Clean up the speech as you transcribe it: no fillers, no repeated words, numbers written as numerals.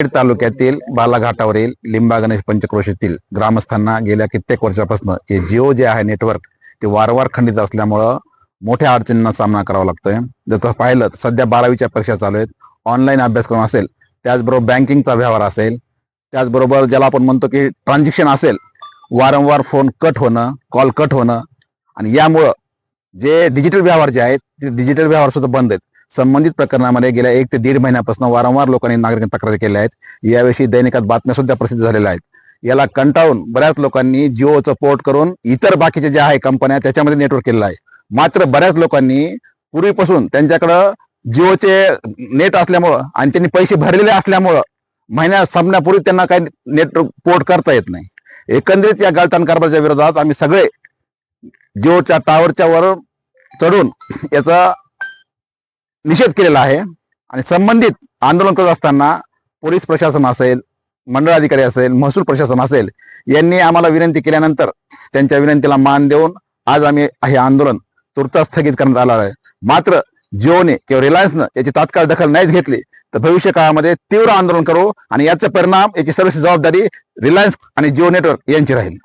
बीड तालुक्यातील बालाघाटावरील लिंबा गणेश पंचक्रोशीतील ग्रामस्थांना गेल्या कित्येक वर्षापासून हे जिओ जे आहे नेटवर्क ते वारंवार खंडित असल्यामुळं मोठ्या अडचणींना सामना करावा लागतोय. जर पाहिलं तर सध्या 12वीच्या परीक्षा चालू आहेत, ऑनलाईन अभ्यासक्रम असेल, त्याचबरोबर बँकिंगचा व्यवहार असेल, त्याचबरोबर ज्याला आपण म्हणतो की ट्रान्झॅक्शन असेल, वारंवार फोन कट होणं, कॉल कट होणं आणि यामुळं जे डिजिटल व्यवहार जे आहेत ते डिजिटल व्यवहार सुद्धा बंद आहेत. संबंधित प्रकरणामध्ये गेल्या 1 ते 1.5 महिन्यापासून वारंवार लोकांनी नागरिकांनी तक्रारी केल्या आहेत. याविषयी दैनिकात बातम्या सुद्धा प्रसिद्ध झालेल्या आहेत. याला कंटाळून बऱ्याच लोकांनी जिओचं पोर्ट करून इतर बाकीचे जे आहे कंपन्या त्याच्यामध्ये नेटवर्क केलेलं आहे. मात्र बऱ्याच लोकांनी पूर्वीपासून त्यांच्याकडं जिओचे नेट असल्यामुळं आणि त्यांनी पैसे भरलेले असल्यामुळं महिन्या संपण्यापूर्वी त्यांना काही नेटवर्क पोर्ट करता येत नाही. एकंदरीत या गलतान कारभाराच्या विरोधात आम्ही सगळे जिओच्या टावरच्या वर चढून याचा निषेध केलेला आहे आणि संबंधित आंदोलन करत असताना पोलीस प्रशासन असेल, मंडळ अधिकारी असेल, महसूल प्रशासन असेल यांनी आम्हाला विनंती केल्यानंतर त्यांच्या विनंतीला मान देऊन आज आम्ही हे आंदोलन तुर्तास स्थगित करण्यात आलं आहे. मात्र जिओने किंवा रिलायन्सनं याची तात्काळ दखल नाहीच घेतली तर भविष्य काळामध्ये तीव्र आंदोलन करू आणि याचा परिणाम याची सर्व जबाबदारी रिलायन्स आणि जिओ नेटवर्क यांची राहील.